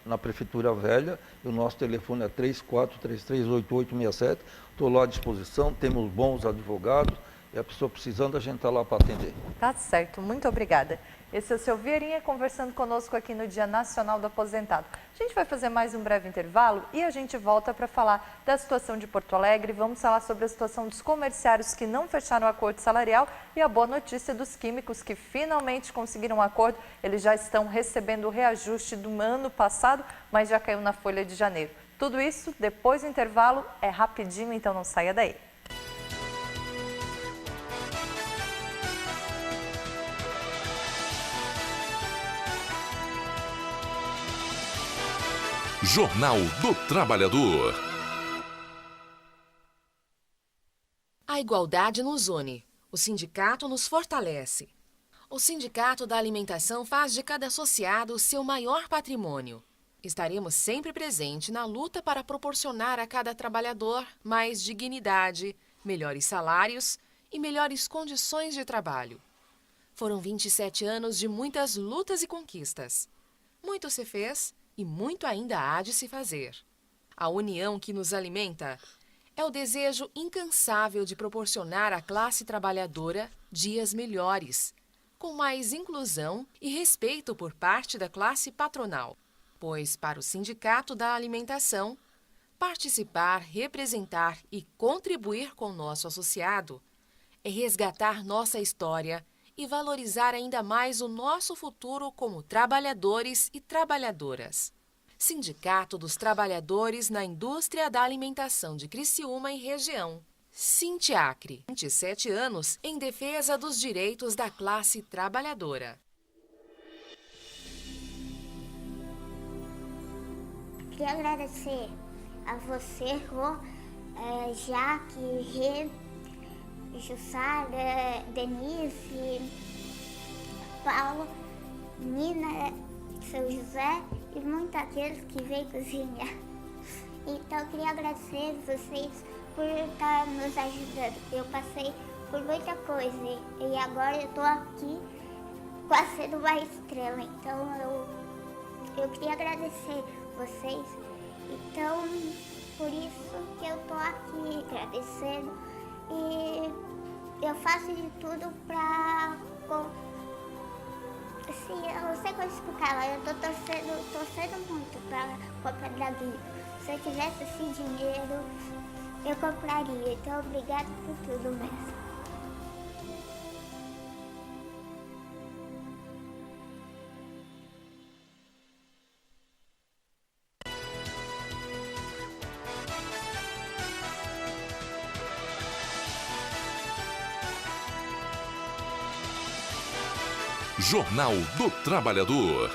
na Prefeitura Velha, e o nosso telefone é 34338867. Estou lá à disposição, temos bons advogados, e a pessoa precisando, a gente está lá para atender. Tá certo, muito obrigada. Esse é o seu Vieirinha conversando conosco aqui no Dia Nacional do Aposentado. A gente vai fazer mais um breve intervalo e a gente volta para falar da situação de Porto Alegre. Vamos falar sobre a situação dos comerciários que não fecharam o acordo salarial e a boa notícia dos químicos que finalmente conseguiram um acordo. Eles já estão recebendo o reajuste do ano passado, mas já caiu na folha de janeiro. Tudo isso depois do intervalo, é rapidinho, então não saia daí. Jornal do Trabalhador. A igualdade nos une. O sindicato nos fortalece. O Sindicato da Alimentação faz de cada associado o seu maior patrimônio. Estaremos sempre presentes na luta para proporcionar a cada trabalhador mais dignidade, melhores salários e melhores condições de trabalho. Foram 27 anos de muitas lutas e conquistas. Muito se fez e muito ainda há de se fazer. A união que nos alimenta é o desejo incansável de proporcionar à classe trabalhadora dias melhores, com mais inclusão e respeito por parte da classe patronal. Pois, para o Sindicato da Alimentação, participar, representar e contribuir com o nosso associado é resgatar nossa história e valorizar ainda mais o nosso futuro como trabalhadores e trabalhadoras. Sindicato dos Trabalhadores na Indústria da Alimentação de Criciúma e Região. Sintiacre, 27 anos em defesa dos direitos da classe trabalhadora. Queria agradecer a você, Rô, Jaque, Rê, Jussara, Denise, Paulo, Nina, Seu José e muitos aqueles que veio cozinhar. Então eu queria agradecer vocês por estar nos ajudando. Eu passei por muita coisa e agora eu estou aqui quase sendo uma estrela. Então eu queria agradecer vocês. Então por isso que eu estou aqui agradecendo. E eu faço de tudo pra... Assim, eu não sei como explicar, mas eu tô torcendo muito pra Copa da Vida. Se eu tivesse esse dinheiro, eu compraria. Então, obrigada por tudo mesmo. Jornal do Trabalhador.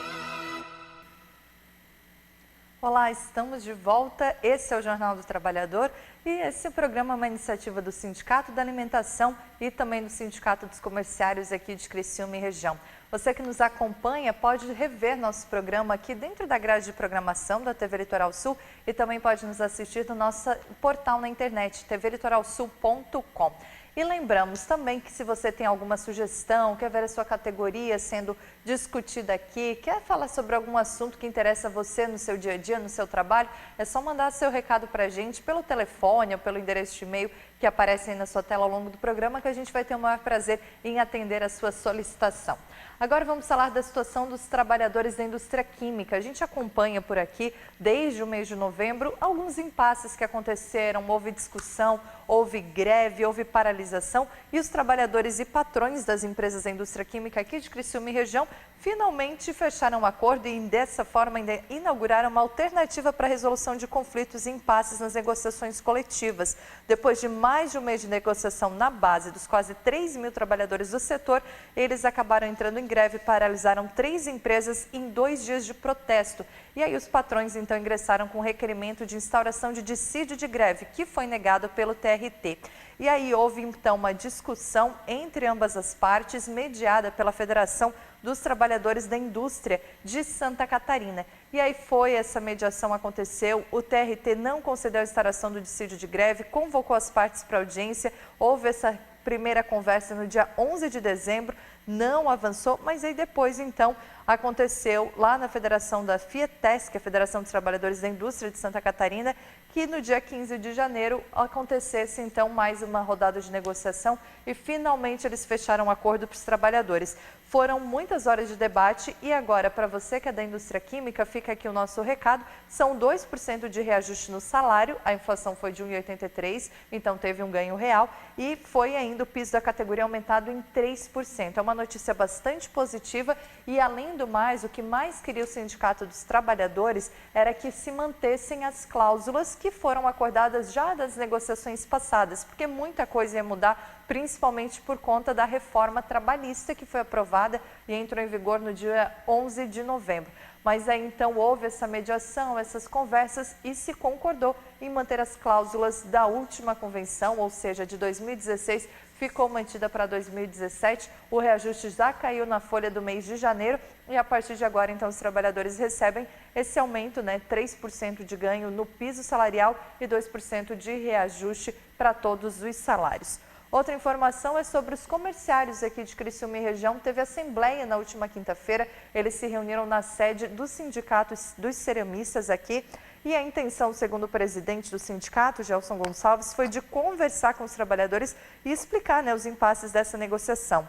Olá, estamos de volta. Esse é o Jornal do Trabalhador e esse programa é uma iniciativa do Sindicato da Alimentação e também do Sindicato dos Comerciários aqui de Criciúma e região. Você que nos acompanha pode rever nosso programa aqui dentro da grade de programação da TV Litoral Sul e também pode nos assistir no nosso portal na internet, tvlitoralsul.com. E lembramos também que se você tem alguma sugestão, quer ver a sua categoria sendo discutida aqui, quer falar sobre algum assunto que interessa a você no seu dia a dia, no seu trabalho, é só mandar seu recado para a gente pelo telefone ou pelo endereço de e-mail que aparece aí na sua tela ao longo do programa, que a gente vai ter o maior prazer em atender a sua solicitação. Agora vamos falar da situação dos trabalhadores da indústria química. A gente acompanha por aqui, desde o mês de novembro, alguns impasses que aconteceram, houve discussão, houve greve, houve paralisação e os trabalhadores e patrões das empresas da indústria química aqui de Criciúma e região finalmente fecharam um acordo e dessa forma ainda inauguraram uma alternativa para a resolução de conflitos e impasses nas negociações coletivas. Depois de mais de um mês de negociação na base dos quase 3 mil trabalhadores do setor, eles acabaram entrando em greve e paralisaram 3 empresas em 2 dias de protesto. E aí os patrões então ingressaram com requerimento de instauração de dissídio de greve, que foi negado pelo TRT. E aí houve então uma discussão entre ambas as partes, mediada pela Federação dos Trabalhadores da Indústria de Santa Catarina. E aí essa mediação aconteceu, o TRT não concedeu a instauração do dissídio de greve, convocou as partes para audiência, houve essa primeira conversa no dia 11 de dezembro, não avançou, mas aí depois então aconteceu lá na Federação da FIETESC, a Federação dos Trabalhadores da Indústria de Santa Catarina, que no dia 15 de janeiro acontecesse então mais uma rodada de negociação e finalmente eles fecharam um acordo para os trabalhadores. Foram muitas horas de debate e agora, para você que é da indústria química, fica aqui o nosso recado, são 2% de reajuste no salário, a inflação foi de 1,83%, então teve um ganho real e foi ainda o piso da categoria aumentado em 3%. É uma notícia bastante positiva e, além do mais, o que mais queria o Sindicato dos Trabalhadores era que se mantessem as cláusulas que foram acordadas já das negociações passadas, porque muita coisa ia mudar, principalmente por conta da reforma trabalhista que foi aprovada e entrou em vigor no dia 11 de novembro. Mas aí então houve essa mediação, essas conversas e se concordou em manter as cláusulas da última convenção, ou seja, de 2016, ficou mantida para 2017. O reajuste já caiu na folha do mês de janeiro e a partir de agora, então, os trabalhadores recebem esse aumento, 3% de ganho no piso salarial e 2% de reajuste para todos os salários. Outra informação é sobre os comerciários aqui de Criciúma e região. Teve assembleia na última quinta-feira, eles se reuniram na sede do Sindicato dos Ceramistas aqui e a intenção, segundo o presidente do sindicato, Gelson Gonçalves, foi de conversar com os trabalhadores e explicar os impasses dessa negociação.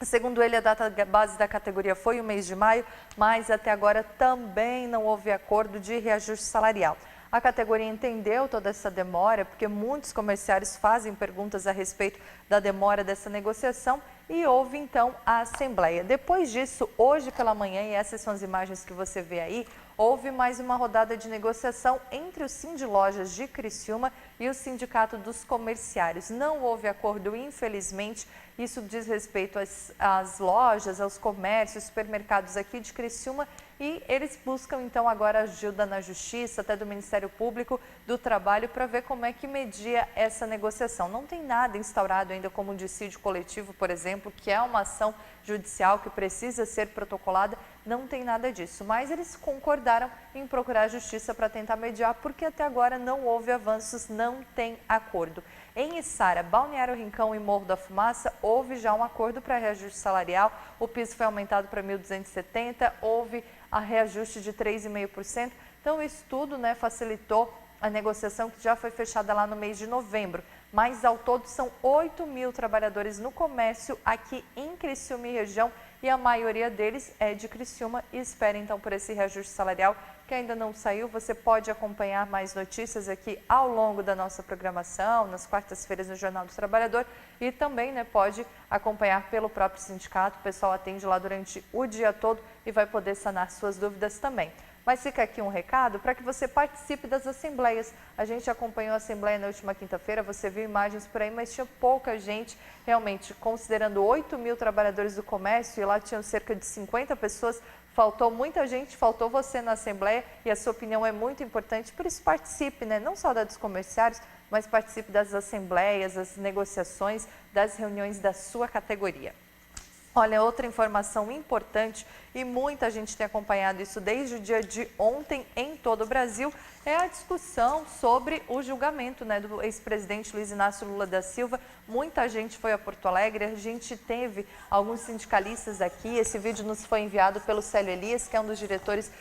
Segundo ele, a data base da categoria foi o mês de maio, mas até agora também não houve acordo de reajuste salarial. A categoria entendeu toda essa demora, porque muitos comerciários fazem perguntas a respeito da demora dessa negociação e houve então a assembleia. Depois disso, hoje pela manhã, e essas são as imagens que você vê aí, houve mais uma rodada de negociação entre o Sindilojas de Criciúma e o Sindicato dos Comerciários. Não houve acordo, infelizmente. Isso diz respeito às lojas, aos comércios, supermercados aqui de Criciúma e eles buscam então agora ajuda na Justiça, até do Ministério Público do Trabalho, para ver como é que media essa negociação. Não tem nada instaurado ainda como um dissídio coletivo, por exemplo, que é uma ação judicial que precisa ser protocolada, não tem nada disso. Mas eles concordaram em procurar a Justiça para tentar mediar, porque até agora não houve avanços, não tem acordo. Em Içara, Balneário Rincão e Morro da Fumaça, houve já um acordo para reajuste salarial, o piso foi aumentado para 1.270, houve a reajuste de 3,5%. Então, isso tudo facilitou a negociação que já foi fechada lá no mês de novembro. Mas, ao todo, são 8 mil trabalhadores no comércio aqui em Criciúma e região e a maioria deles é de Criciúma e espera, então, por esse reajuste salarial que ainda não saiu. Você pode acompanhar mais notícias aqui ao longo da nossa programação, nas quartas-feiras no Jornal do Trabalhador e também pode acompanhar pelo próprio sindicato. O pessoal atende lá durante o dia todo e vai poder sanar suas dúvidas também. Mas fica aqui um recado para que você participe das assembleias. A gente acompanhou a assembleia na última quinta-feira, você viu imagens por aí, mas tinha pouca gente, realmente, considerando 8 mil trabalhadores do comércio, e lá tinham cerca de 50 pessoas, faltou muita gente, faltou você na assembleia, e a sua opinião é muito importante, por isso participe, né? Não só da dos comerciários, mas participe das assembleias, das negociações, das reuniões da sua categoria. Olha, outra informação importante, e muita gente tem acompanhado isso desde o dia de ontem em todo o Brasil, é a discussão sobre o julgamento, né, do ex-presidente Luiz Inácio Lula da Silva. Muita gente foi a Porto Alegre, a gente teve alguns sindicalistas aqui, esse vídeo nos foi enviado pelo Célio Elias, que é um dos diretores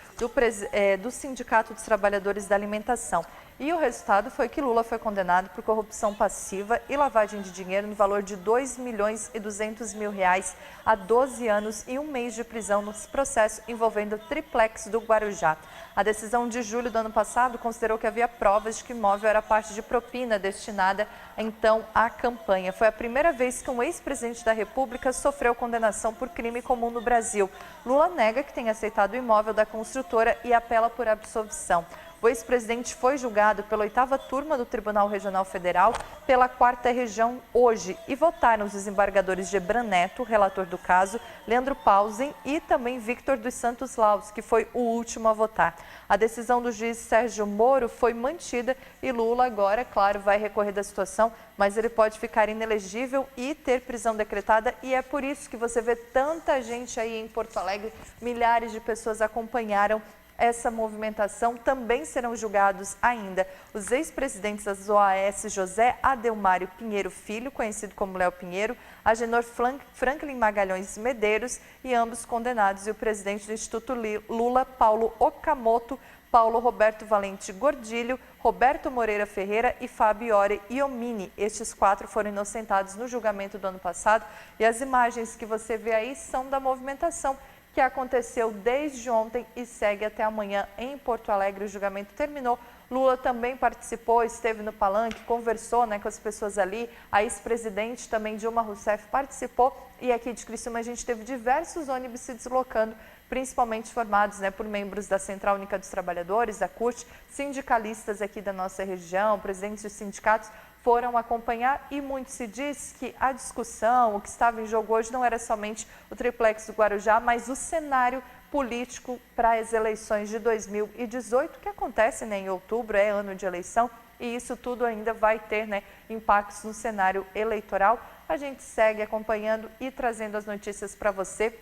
do Sindicato dos Trabalhadores da Alimentação. E o resultado foi que Lula foi condenado por corrupção passiva e lavagem de dinheiro no valor de R$2.200.000 a 12 anos e 1 mês de prisão nesse processo envolvendo o triplex do Guarujá. A decisão de julho do ano passado considerou que havia provas de que o imóvel era parte de propina destinada, então, à campanha. Foi a primeira vez que um ex-presidente da República sofreu condenação por crime comum no Brasil. Lula nega que tenha aceitado o imóvel da construtora e apela por absolvição. O ex-presidente foi julgado pela 8ª turma do Tribunal Regional Federal, pela 4ª região hoje, e votaram os desembargadores Gebran Neto, relator do caso, Leandro Pausen e também Victor dos Santos Laus, que foi o último a votar. A decisão do juiz Sérgio Moro foi mantida e Lula agora, é claro, vai recorrer da situação, mas ele pode ficar inelegível e ter prisão decretada, e é por isso que você vê tanta gente aí em Porto Alegre, milhares de pessoas acompanharam essa movimentação. Também serão julgados ainda os ex-presidentes das OAS José Adelmário Pinheiro Filho, conhecido como Léo Pinheiro, Agenor Franklin Magalhães Medeiros, e ambos condenados, e o presidente do Instituto Lula, Paulo Okamoto, Paulo Roberto Valente Gordilho, Roberto Moreira Ferreira e Fábio Ore Iomini. Estes 4 foram inocentados no julgamento do ano passado, e as imagens que você vê aí são da movimentação que aconteceu desde ontem e segue até amanhã em Porto Alegre. O julgamento terminou. Lula também participou, esteve no palanque, conversou, né, com as pessoas ali. A ex-presidente também, Dilma Rousseff, participou. E aqui de Criciúma a gente teve diversos ônibus se deslocando, principalmente formados, né, por membros da Central Única dos Trabalhadores, da CUT, sindicalistas aqui da nossa região, presidentes de sindicatos, foram acompanhar, e muito se diz que a discussão, o que estava em jogo hoje não era somente o triplex do Guarujá, mas o cenário político para as eleições de 2018, que acontece, né, em outubro, é ano de eleição, e isso tudo ainda vai ter, né, impactos no cenário eleitoral. A gente segue acompanhando e trazendo as notícias para você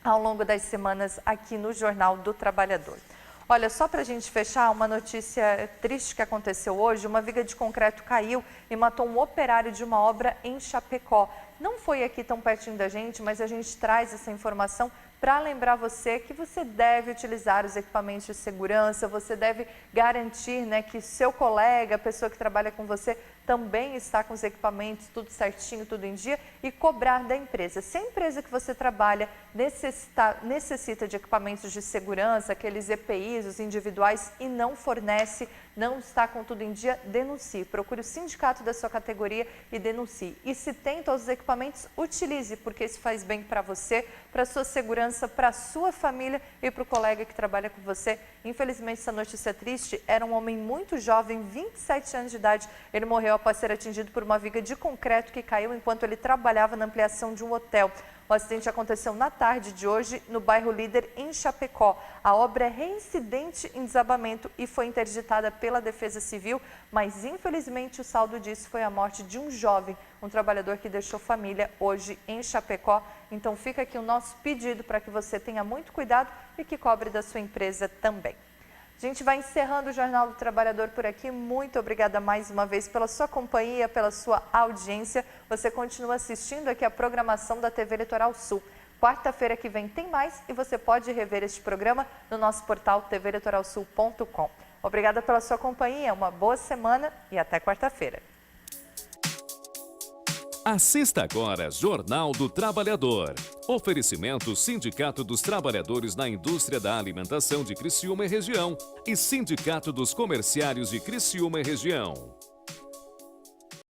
ao longo das semanas aqui no Jornal do Trabalhador. Olha, só para a gente fechar, uma notícia triste que aconteceu hoje: uma viga de concreto caiu e matou um operário de uma obra em Chapecó. Não foi aqui tão pertinho da gente, mas a gente traz essa informação para lembrar você que você deve utilizar os equipamentos de segurança, você deve garantir, né, que seu colega, a pessoa que trabalha com você, também está com os equipamentos tudo certinho, tudo em dia, e cobrar da empresa. Se a empresa que você trabalha necessita de equipamentos de segurança, aqueles EPIs, os individuais, e não fornece, não está com tudo em dia, denuncie. Procure o sindicato da sua categoria e denuncie. E se tem todos os equipamentos, utilize, porque isso faz bem para você, para a sua segurança, para a sua família e para o colega que trabalha com você. Infelizmente, essa notícia triste: era um homem muito jovem, 27 anos de idade. Ele morreu após ser atingido por uma viga de concreto que caiu enquanto ele trabalhava na ampliação de um hotel. O acidente aconteceu na tarde de hoje no bairro Líder, em Chapecó. A obra é reincidente em desabamento e foi interditada pela Defesa Civil, mas infelizmente o saldo disso foi a morte de um jovem, um trabalhador que deixou família hoje em Chapecó. Então fica aqui o nosso pedido para que você tenha muito cuidado e que cobre da sua empresa também. A gente vai encerrando o Jornal do Trabalhador por aqui. Muito obrigada mais uma vez pela sua companhia, pela sua audiência. Você continua assistindo aqui a programação da TV Litoral Sul. Quarta-feira que vem tem mais e você pode rever este programa no nosso portal tvlitoralsul.com. Obrigada pela sua companhia, uma boa semana e até quarta-feira. Assista agora Jornal do Trabalhador. Oferecimento Sindicato dos Trabalhadores na Indústria da Alimentação de Criciúma e Região e Sindicato dos Comerciários de Criciúma e Região.